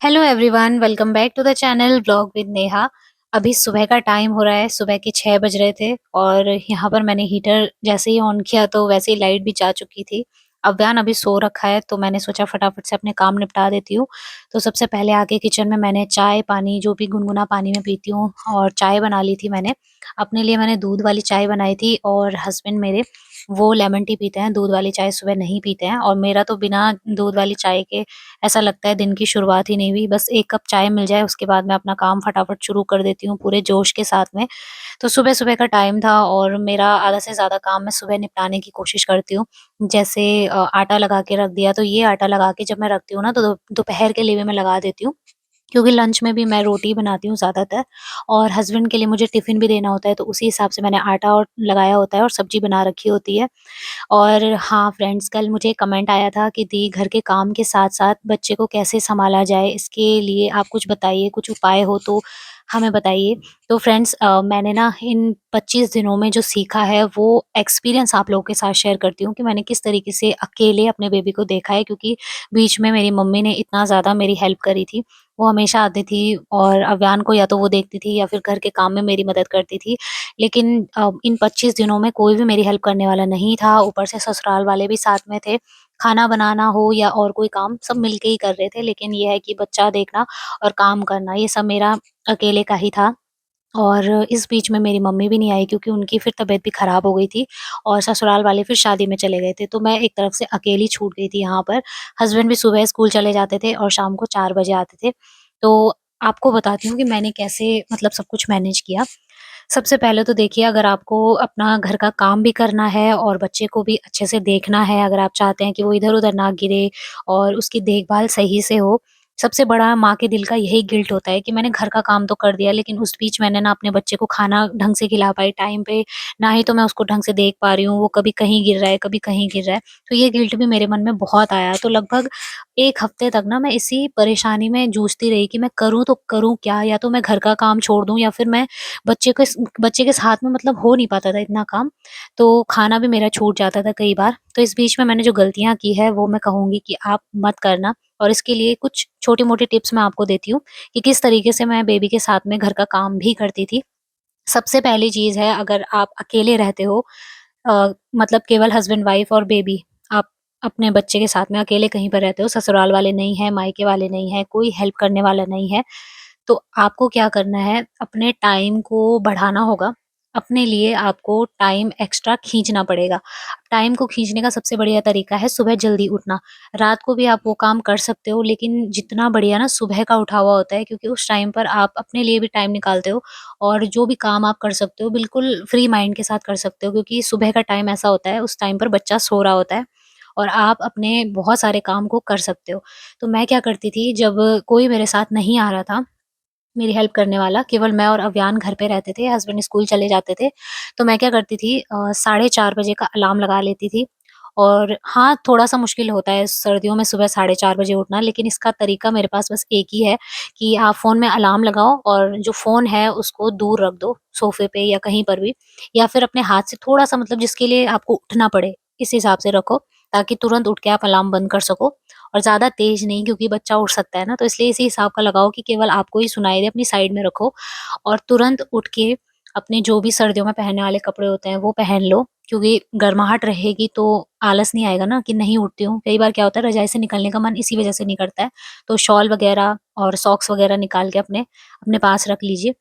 Hello everyone, welcome back to the channel vlog with Neha. अभी सुबह का टाइम हो रहा है, सुबह के 6 बज रहे थे और यहाँ पर मैंने हीटर जैसे ही ऑन किया तो वैसे ही लाइट भी जा चुकी थी। अव्यान अभी सो रखा है तो मैंने सोचा फटाफट से अपने काम निपटा देती हूँ। तो सबसे पहले आके किचन में मैंने चाय पानी जो भी गुनगुना पानी में पीती हूँ और चाय बना ली थी मैंने। अपने लिए मैंने दूध वाली चाय बनाई थी और हस्बैंड मेरे वो लेमन टी पीते हैं, दूध वाली चाय सुबह नहीं पीते हैं और मेरा तो बिना दूध वाली चाय के ऐसा लगता है दिन की शुरुआत ही नहीं हुई। बस 1 कप चाय मिल जाए उसके बाद मैं अपना काम फटाफट शुरू कर देती हूँ पूरे जोश के साथ में। तो सुबह-सुबह का टाइम था और मेरा आधा से ज़्यादा काम मैं सुबह निपटाने की कोशिश करती हूँ। जैसे आटा लगा के रख दिया तो ये आटा लगा के जब मैं रखती हूँ ना तो दोपहर के लिए भी मैं लगा देती हूँ। क्योंकि लंच में भी मैं रोटी बनाती हूँ ज़्यादातर और हस्बैंड के लिए मुझे टिफ़िन भी देना होता है तो उसी हिसाब से मैंने आटा और लगाया होता है और सब्ज़ी बना रखी होती है। और हाँ फ्रेंड्स, कल मुझे कमेंट आया था कि दी घर के काम के साथ-साथ बच्चे को कैसे सँभाला जाए, इसके लिए आप कुछ बताइए, कुछ उपाय हो तो हमें बताइए। तो फ्रेंड्स मैंने ना इन 25 दिनों में जो सीखा है वो एक्सपीरियंस आप लोगों के साथ शेयर करती हूँ कि मैंने किस तरीके से अकेले अपने बेबी को देखा है, क्योंकि बीच में मेरी मम्मी ने इतना ज़्यादा मेरी हेल्प करी थी। वो हमेशा आती थी और अव्यान को या तो वो देखती थी या फिर घर के काम में मेरी मदद करती थी। लेकिन इन 25 दिनों में कोई भी मेरी हेल्प करने वाला नहीं था, ऊपर से ससुराल वाले भी साथ में थे। खाना बनाना हो या और कोई काम सब मिलके ही कर रहे थे, लेकिन ये है कि बच्चा देखना और काम करना ये सब मेरा अकेले का ही था। और इस बीच में मेरी मम्मी भी नहीं आई क्योंकि उनकी फिर तबीयत भी खराब हो गई थी और ससुराल वाले फिर शादी में चले गए थे, तो मैं एक तरफ से अकेली छूट गई थी यहाँ पर। हस्बैंड भी सुबह स्कूल चले जाते थे और शाम को 4 बजे आते थे। तो आपको बताती हूँ कि मैंने कैसे मतलब सब कुछ मैनेज किया। सबसे पहले तो देखिए, अगर आपको अपना घर का काम भी करना है और बच्चे को भी अच्छे से देखना है, अगर आप चाहते हैं कि वो इधर-उधर ना गिरे और उसकी देखभाल सही से हो, सबसे बड़ा माँ के दिल का यही गिल्ट होता है कि मैंने घर का काम तो कर दिया लेकिन उस बीच मैंने ना अपने बच्चे को खाना ढंग से खिला पाई टाइम पे, ना ही तो मैं उसको ढंग से देख पा रही हूँ, वो कभी कहीं गिर रहा है, कभी कहीं गिर रहा है। तो ये गिल्ट भी मेरे मन में बहुत आया, तो लगभग 1 हफ्ते तक ना मैं इसी परेशानी में जूझती रही कि मैं करूँ तो करूँ क्या? या तो मैं घर का काम छोड़ दूँ या फिर मैं बच्चे के साथ में मतलब हो नहीं पाता था इतना काम, तो खाना भी मेरा छूट जाता था कई बार। तो इस बीच में मैंने जो गलतियाँ की है वो मैं कहूँगी कि आप मत करना और इसके लिए कुछ छोटी-मोटी टिप्स मैं आपको देती हूँ कि किस तरीके से मैं बेबी के साथ में घर का काम भी करती थी। सबसे पहली चीज़ है, अगर आप अकेले रहते हो मतलब केवल हस्बैंड-वाइफ और बेबी, आप अपने बच्चे के साथ में अकेले कहीं पर रहते हो, ससुराल वाले नहीं हैं, मायके वाले नहीं हैं, कोई हेल्प करने वाला नहीं है, तो आपको क्या करना है, अपने टाइम को बढ़ाना होगा। अपने लिए आपको टाइम एक्स्ट्रा खींचना पड़ेगा। टाइम को खींचने का सबसे बढ़िया तरीका है सुबह जल्दी उठना। रात को भी आप वो काम कर सकते हो लेकिन जितना बढ़िया ना सुबह का उठा हुआ होता है, क्योंकि उस टाइम पर आप अपने लिए भी टाइम निकालते हो और जो भी काम आप कर सकते हो बिल्कुल फ्री माइंड के साथ कर सकते हो, क्योंकि सुबह का टाइम ऐसा होता है, उस टाइम पर बच्चा सो रहा होता है और आप अपने बहुत सारे काम को कर सकते हो। तो मैं क्या करती थी, जब कोई मेरे साथ नहीं आ रहा था मेरी हेल्प करने वाला, केवल मैं और अव्यान घर पे रहते थे, हस्बैंड स्कूल चले जाते थे, तो मैं क्या करती थी, साढ़े 4 बजे का अलार्म लगा लेती थी। और हाँ, थोड़ा-सा मुश्किल होता है सर्दियों में सुबह साढ़े 4 बजे उठना, लेकिन इसका तरीका मेरे पास बस एक ही है कि आप फ़ोन में अलार्म लगाओ और जो फ़ोन है उसको दूर रख दो, सोफ़े पे या कहीं पर भी, या फिर अपने हाथ से थोड़ा-सा मतलब जिसके लिए आपको उठना पड़े, इस हिसाब से रखो, ताकि तुरंत उठ के आप अलार्म बंद कर सको। और ज़्यादा तेज़ नहीं, क्योंकि बच्चा उठ सकता है ना, तो इसलिए इसी हिसाब का लगाओ कि केवल आपको ही सुनाई दे, अपनी साइड में रखो और तुरंत उठ के अपने जो भी सर्दियों में पहनने वाले कपड़े होते हैं वो पहन लो, क्योंकि गर्माहट रहेगी तो आलस नहीं आएगा ना कि नहीं उठती हूँ। कई बार क्या होता है, रज़ाई से निकलने का मन इसी वज़ह से नहीं करता है, तो शॉल वग़ैरह और सॉक्स वग़ैरह निकाल के अपने अपने पास रख लीजिए।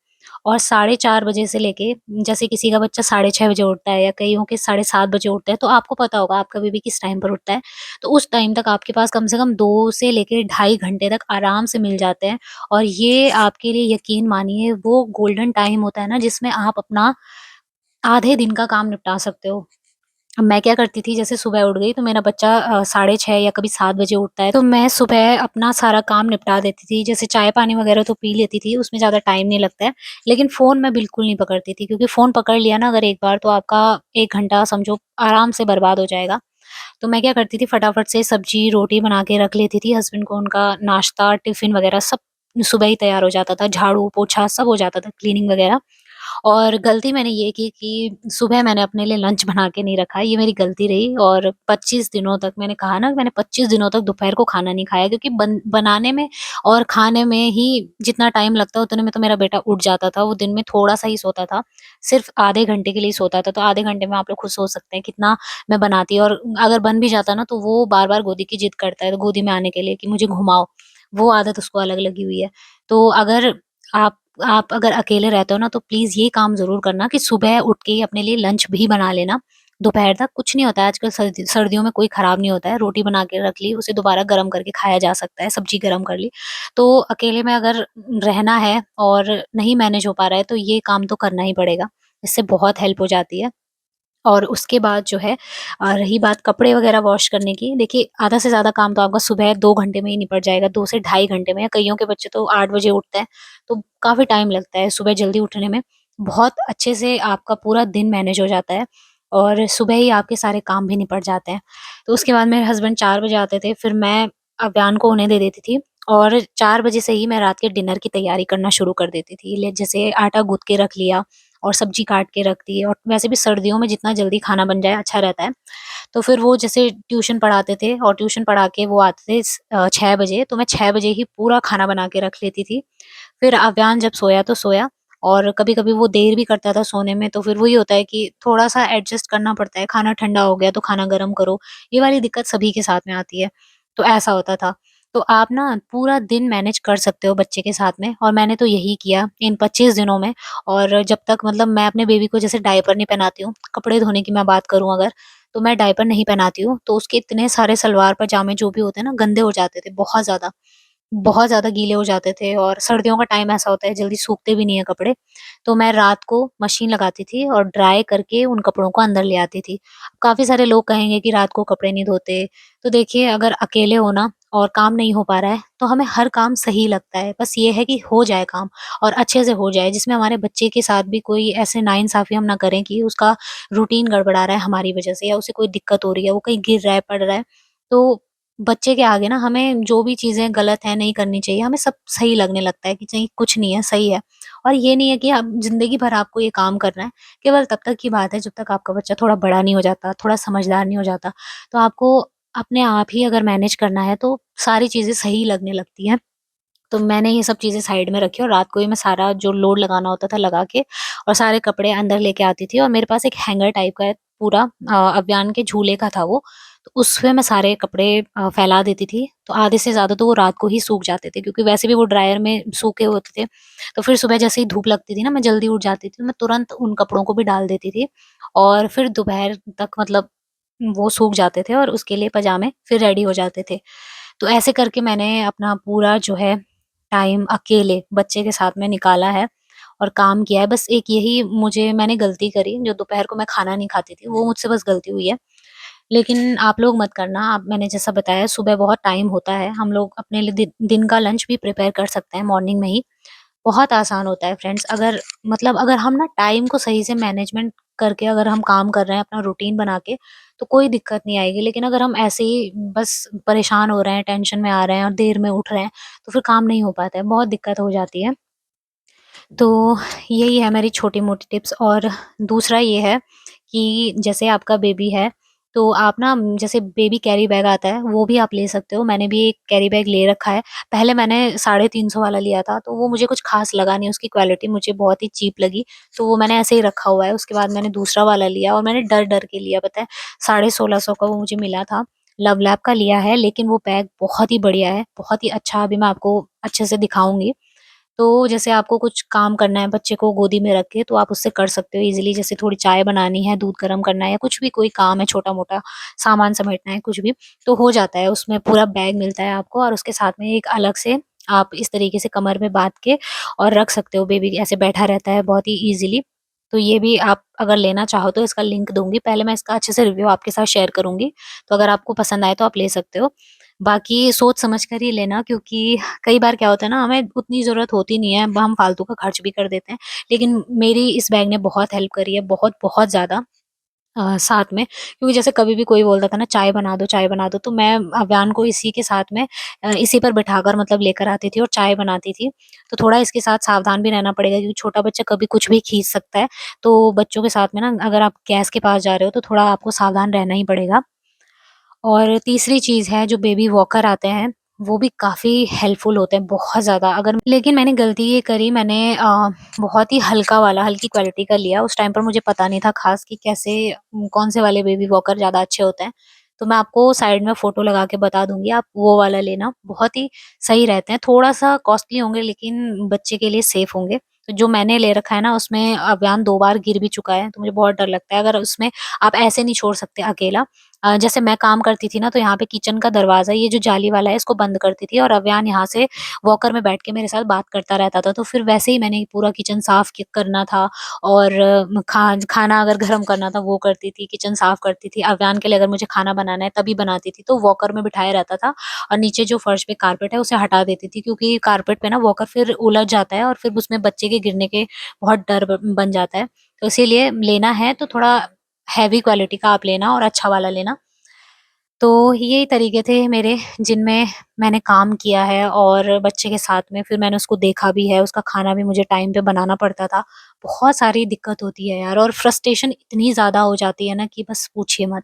और साढ़े 4 बजे से लेके, जैसे किसी का बच्चा साढ़े 6 बजे उठता है या कईयों के साढ़े 7 बजे उठता है, तो आपको पता होगा आपका बेबी किस टाइम पर उठता है। तो उस टाइम तक आपके पास कम से कम 2 से लेके ढाई घंटे तक आराम से मिल जाते हैं और ये आपके लिए यकीन मानिए वो गोल्डन टाइम होता है ना, जिसमें आप अपना आधे दिन का काम निपटा सकते हो। अब मैं क्या करती थी, जैसे सुबह उठ गई तो मेरा बच्चा साढ़े 6 या कभी 7 बजे उठता है, तो मैं सुबह अपना सारा काम निपटा देती थी। जैसे चाय-पानी वगैरह तो पी लेती थी, उसमें ज़्यादा टाइम नहीं लगता है। लेकिन फ़ोन मैं बिल्कुल नहीं पकड़ती थी, क्योंकि फ़ोन पकड़ लिया ना अगर एक बार, तो आपका 1 घंटा समझो आराम से बर्बाद हो जाएगा। तो मैं क्या करती थी, फटाफट से सब्ज़ी, रोटी बना के रख लेती थी। हस्बैंड को उनका नाश्ता, टिफ़िन वगैरह सब सुबह ही तैयार हो जाता था। झाड़ू, पोछा सब हो जाता था, क्लीनिंग वगैरह। और गलती मैंने ये की कि सुबह मैंने अपने लिए लंच बना के नहीं रखा, ये मेरी गलती रही और 25 दिनों तक मैंने कहा ना मैंने 25 दिनों तक दोपहर को खाना नहीं खाया क्योंकि बनाने में और खाने में ही जितना टाइम लगता है उतने में तो मेरा बेटा उठ जाता था। वो दिन में थोड़ा-सा ही सोता था, सिर्फ़ आधे घंटे के लिए सोता था, तो आधे घंटे में आप लोग खुद सोच सकते हैं कितना मैं बनाती और अगर बन भी जाता ना तो वो बार-बार गोदी की जिद करता है, तो गोदी में आने के लिए कि मुझे घुमाओ, वो आदत उसको अलग लगी हुई है। तो अगर आप आप अगर अकेले रहते हो ना तो प्लीज़ ये काम ज़रूर करना कि सुबह उठ के अपने लिए लंच भी बना लेना। दोपहर तक कुछ नहीं होता है आजकल सर्दियों में कोई खराब नहीं होता है, रोटी बना के रख ली, उसे दोबारा गरम करके खाया जा सकता है, सब्ज़ी गरम कर ली। तो अकेले में अगर रहना है और नहीं मैनेज हो पा रहा है तो ये काम तो करना ही पड़ेगा, इससे बहुत हेल्प हो जाती है। और उसके बाद जो है रही बात कपड़े वगैरह वॉश करने की, देखिए आधा से ज़्यादा काम तो आपका सुबह 2 घंटे में ही निपट जाएगा, 2 से ढाई घंटे में। कइयों के बच्चे तो 8 बजे उठते हैं, तो काफ़ी टाइम लगता है सुबह जल्दी उठने में। बहुत अच्छे से आपका पूरा दिन मैनेज हो जाता है और सुबह ही आपके सारे काम भी निपट जाते हैं। तो उसके बाद मेरे हस्बैंड 4 बजे आते थे, फिर मैं अव्यान को उन्हें दे देती थी और 4 बजे से ही मैं रात के डिनर की तैयारी करना शुरू कर देती थी। ले जैसे आटा गूँथ के रख लिया और सब्जी काट के रख दी और वैसे भी सर्दियों में जितना जल्दी खाना बन जाए अच्छा रहता है। तो फिर वो जैसे ट्यूशन पढ़ाते थे और ट्यूशन पढ़ा के वो आते थे 6 बजे, तो मैं 6 बजे ही पूरा खाना बना के रख लेती थी। फिर अव्यान जब सोया तो सोया और कभी-कभी वो देर भी करता था सोने में, तो फिर वही होता है कि थोड़ा-सा एडजस्ट करना पड़ता है, खाना ठंडा हो गया तो खाना गरम करो, ये वाली दिक्कत सभी के साथ में आती है। तो ऐसा होता था। तो आप ना पूरा दिन मैनेज कर सकते हो बच्चे के साथ में और मैंने तो यही किया इन 25 दिनों में और जब तक मतलब मैं अपने बेबी को जैसे डायपर नहीं पहनाती हूँ, कपड़े धोने की मैं बात करूँ अगर, तो मैं डायपर नहीं पहनाती हूँ, तो उसके इतने सारे सलवार पजामे जो भी होते हैं ना, गंदे हो जाते थे बहुत ज़्यादा। बहुत ज़्यादा गीले हो जाते थे और सर्दियों का टाइम ऐसा होता है जल्दी सूखते भी नहीं है कपड़े। तो मैं रात को मशीन लगाती थी और ड्राई करके उन कपड़ों को अंदर ले आती थी। काफ़ी सारे लोग कहेंगे कि रात को कपड़े नहीं धोते। तो देखिए अगर अकेले हो ना और काम नहीं हो पा रहा है तो हमें हर काम सही लगता है। बस ये है कि हो जाए काम और अच्छे से हो जाए जिसमें हमारे बच्चे के साथ भी कोई ऐसे नाइंसाफ़ी हम ना करें कि उसका रूटीन गड़बड़ा रहा है हमारी वज़ह से या उसे कोई दिक्कत हो रही है, वो कहीं गिर रहा है, पड़ रहा है। तो बच्चे के आगे ना हमें जो भी चीज़ें गलत हैं, नहीं करनी चाहिए, हमें सब सही लगने लगता है कि नहीं कुछ नहीं है, सही है। और ये नहीं है कि अब ज़िंदगी भर आपको ये काम करना है, केवल तब तक की बात है जब तक आपका बच्चा थोड़ा बड़ा नहीं हो जाता, थोड़ा समझदार नहीं हो जाता। तो आपको अपने आप ही अगर मैनेज करना है तो सारी चीज़ें सही लगने लगती हैं। तो मैंने ये सब चीज़ें साइड में रखी और रात को ही मैं सारा जो लोड लगाना होता था लगा के और सारे कपड़े अंदर लेके आती थी और मेरे पास एक हैंगर टाइप का है पूरा अव्यान के झूले का था वो, तो उसपे मैं सारे कपड़े फैला देती थी, तो आधे से ज़्यादा तो वो रात को ही सूख जाते थे क्योंकि वैसे भी वो ड्रायर में सूखे होते थे। तो फिर सुबह जैसे ही धूप लगती थी ना, मैं जल्दी उठ जाती थी, तो मैं तुरंत उन कपड़ों को भी डाल देती थी और फिर दोपहर तक मतलब वो सूख जाते थे और उसके लिए पजामे फिर रेडी हो जाते थे। तो ऐसे करके मैंने अपना पूरा जो है टाइम अकेले बच्चे के साथ में निकाला है और काम किया है। बस एक यही मुझे मैंने गलती करी जो दोपहर को मैं खाना नहीं खाती थी, वो मुझसे बस गलती हुई है। लेकिन आप लोग मत करना, आप मैंने जैसा बताया सुबह बहुत टाइम होता है, हम लोग अपने लिए दिन का लंच भी प्रिपेयर कर सकते हैं मॉर्निंग में ही। बहुत आसान होता है फ्रेंड्स अगर मतलब अगर हम ना टाइम को सही से मैनेजमेंट करके अगर हम काम कर रहे हैं अपना रूटीन बना के, तो कोई दिक्कत नहीं आएगी। लेकिन अगर हम ऐसे ही बस परेशान हो रहे हैं, टेंशन में आ रहे हैं और देर में उठ रहे हैं, तो फिर काम नहीं हो पाता है, बहुत दिक्कत हो जाती है। तो यही है मेरी छोटी-मोटी टिप्स और दूसरा ये है कि जैसे आपका बेबी है, तो आप ना जैसे बेबी कैरी बैग आता है, वो भी आप ले सकते हो। मैंने भी एक कैरी बैग ले रखा है। पहले मैंने 350 वाला लिया था, तो वो मुझे कुछ ख़ास लगा नहीं, उसकी क्वालिटी मुझे बहुत ही चीप लगी, तो वो मैंने ऐसे ही रखा हुआ है। उसके बाद मैंने दूसरा वाला लिया और मैंने डर-डर के लिया, पता है? 1650 का वो मुझे मिला था। लव लैब का लिया है, लेकिन वो बैग बहुत ही बढ़िया है, बहुत ही अच्छा अभी मैं आपको अच्छे से दिखाऊँगी। तो जैसे आपको कुछ काम करना है बच्चे को गोदी में रख के तो आप उससे कर सकते हो इज़िली जैसे थोड़ी चाय बनानी है, दूध गर्म करना है या कुछ भी कोई काम है छोटा-मोटा, सामान समेटना है कुछ भी, तो हो जाता है। उसमें पूरा बैग मिलता है आपको और उसके साथ में एक अलग से आप इस तरीके से कमर में बाँध के और रख सकते हो बेबी ऐसे बैठा रहता है बहुत ही ईज़िली। तो ये भी आप अगर लेना चाहो तो इसका लिंक दूँगी। पहले मैं इसका अच्छे से रिव्यू आपके साथ शेयर करूँगी, तो अगर आपको पसंद आए तो आप ले सकते हो। बाकी सोच समझ कर ही लेना क्योंकि कई बार क्या होता है ना हमें उतनी ज़रूरत होती नहीं है, हम फालतू का खर्च भी कर देते हैं। लेकिन मेरी इस बैग ने बहुत हेल्प करी है, बहुत-बहुत ज़्यादा। साथ में, क्योंकि जैसे कभी भी कोई बोलता था ना चाय बना दो, तो मैं अव्यान को इसी के साथ में इसी पर बिठाकर मतलब लेकर आती थी और चाय बनाती थी। तो थोड़ा इसके साथ सावधान भी रहना पड़ेगा, क्योंकि छोटा बच्चा कभी कुछ भी खींच सकता है। तो बच्चों के साथ में ना अगर आप गैस के पास जा रहे हो तो थोड़ा आपको सावधान रहना ही पड़ेगा। और तीसरी चीज़ है, जो बेबी वॉकर आते हैं, वो भी काफ़ी हेल्पफुल होते हैं, बहुत ज़्यादा। अगर लेकिन मैंने गलती ये करी, मैंने बहुत ही हल्का वाला, हल्की क्वालिटी का लिया। उस टाइम पर मुझे पता नहीं था ख़ास कि कैसे कौन से वाले बेबी वॉकर ज़्यादा अच्छे होते हैं। तो मैं आपको साइड में फ़ोटो लगा के बता दूँगी, आप वो वाला लेना, बहुत ही सही रहते हैं। थोड़ा-सा कॉस्टली होंगे लेकिन बच्चे के लिए सेफ़ होंगे। तो जो मैंने ले रखा है ना, उसमें अव्यान 2 बार गिर भी चुका है, तो मुझे बहुत डर लगता है। अगर उसमें आप ऐसे नहीं छोड़ सकते अकेला। जैसे मैं काम करती थी ना, तो यहाँ पे किचन का दरवाज़ा ये जो जाली वाला है, इसको बंद करती थी और अव्यान यहाँ से वॉकर में बैठ के मेरे साथ बात करता रहता था। तो फिर वैसे ही मैंने पूरा किचन साफ करना था और खाना अगर गरम करना था वो करती थी, किचन साफ करती थी। अव्यान के लिए अगर मुझे खाना बनाना है तभी बनाती थी, तो वॉकर में बिठाया रहता था और नीचे जो फर्श पे कारपेट है उसे हटा देती थी, क्योंकि कारपेट पे ना वॉकर फिर उलझ जाता है और फिर उसमें बच्चे के गिरने के बहुत डर बन जाता है। तो इसीलिए लेना है तो थोड़ा हैवी क्वालिटी का आप लेना और अच्छा वाला लेना। तो ये तरीके थे मेरे, जिनमें मैंने काम किया है और बच्चे के साथ में फिर मैंने उसको देखा भी है, उसका खाना भी मुझे टाइम पे बनाना पड़ता था। बहुत सारी दिक्कत होती है यार, और फ्रस्ट्रेशन इतनी ज़्यादा हो जाती है ना कि बस पूछिए मत।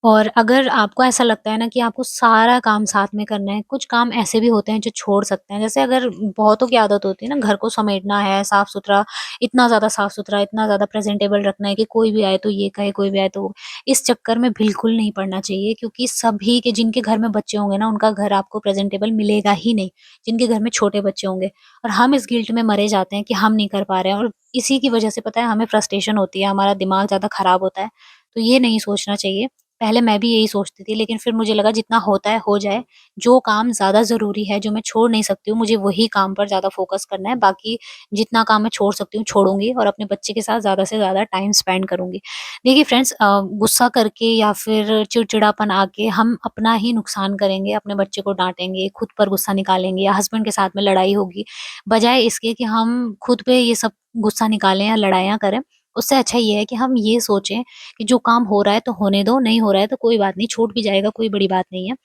और अगर आपको ऐसा लगता है ना कि आपको सारा काम साथ में करना है, कुछ काम ऐसे भी होते हैं जो छोड़ सकते हैं। जैसे अगर बहुतों की आदत होती है ना, घर को समेटना है, साफ-सुथरा, इतना ज़्यादा साफ-सुथरा, इतना ज़्यादा प्रेज़ेंटेबल रखना है कि कोई भी आए तो ये कहे, कोई भी आए तो वो। इस चक्कर में बिल्कुल नहीं पड़ना चाहिए, क्योंकि सभी के जिनके घर में बच्चे होंगे ना, उनका घर आपको प्रेज़ेंटेबल मिलेगा ही नहीं, जिनके घर में छोटे बच्चे होंगे। और हम इस गिल्ट में मरे जाते हैं कि हम नहीं कर पा रहे हैं, और इसी की वज़ह से पता है हमें फ्रस्ट्रेशन होती है, हमारा दिमाग ज़्यादा ख़राब होता है। तो ये नहीं सोचना चाहिए। पहले मैं भी यही सोचती थी, लेकिन फिर मुझे लगा जितना होता है हो जाए। जो काम ज़्यादा ज़रूरी है, जो मैं छोड़ नहीं सकती हूँ, मुझे वही काम पर ज़्यादा फ़ोकस करना है। बाकी जितना काम मैं छोड़ सकती हूँ, छोड़ूँगी और अपने बच्चे के साथ ज़्यादा से ज़्यादा टाइम स्पेंड करूँगी। देखिए फ्रेंड्स, गुस्सा करके या फिर चिड़चिड़ापन आके हम अपना ही नुकसान करेंगे, अपने बच्चे को डाँटेंगे, खुद पर गुस्सा निकालेंगे या हस्बैंड के साथ में लड़ाई होगी। बजाय इसके कि हम खुद पे ये सब गुस्सा निकालें या लड़ाइयाँ करें, उससे अच्छा ये है कि हम ये सोचें कि जो काम हो रहा है तो होने दो, नहीं हो रहा है तो कोई बात नहीं, छूट भी जाएगा, कोई बड़ी बात नहीं है।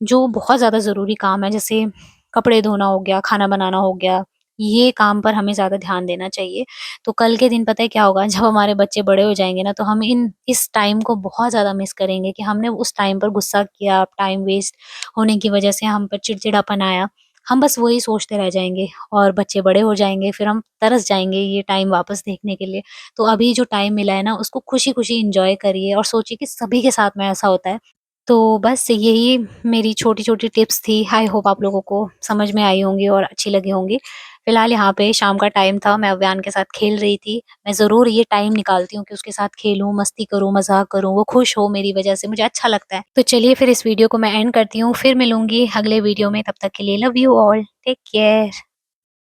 जो बहुत ज़्यादा ज़रूरी काम है, जैसे कपड़े धोना हो गया, खाना बनाना हो गया, ये काम पर हमें ज़्यादा ध्यान देना चाहिए। तो कल के दिन पता है क्या होगा, जब हमारे बच्चे बड़े हो जाएँगे ना, तो हम इस टाइम को बहुत ज़्यादा मिस करेंगे कि हमने उस टाइम पर गुस्सा किया, टाइम वेस्ट होने की वज़ह से हम पर चिड़चिड़ापन आया। हम बस वही सोचते रह जाएँगे और बच्चे बड़े हो जाएँगे, फिर हम तरस जाएँगे ये टाइम वापस देखने के लिए। तो अभी जो टाइम मिला है ना, उसको खुशी-खुशी एन्जॉय करिए और सोचिए कि सभी के साथ में ऐसा होता है। तो बस यही मेरी छोटी-छोटी टिप्स थी। आई होप आप लोगों को समझ में आई होंगी और अच्छी लगी होंगी। फिलहाल यहाँ पे शाम का टाइम था, मैं अव्यान के साथ खेल रही थी। मैं ज़रूर ये टाइम निकालती हूँ कि उसके साथ खेलूँ, मस्ती करूँ, मज़ाक करूँ, वो खुश हो मेरी वज़ह से, मुझे अच्छा लगता है। तो चलिए फिर इस वीडियो को मैं एंड करती हूँ, फिर मिलूँगी अगले वीडियो में, तब तक के लिए love you all, take care.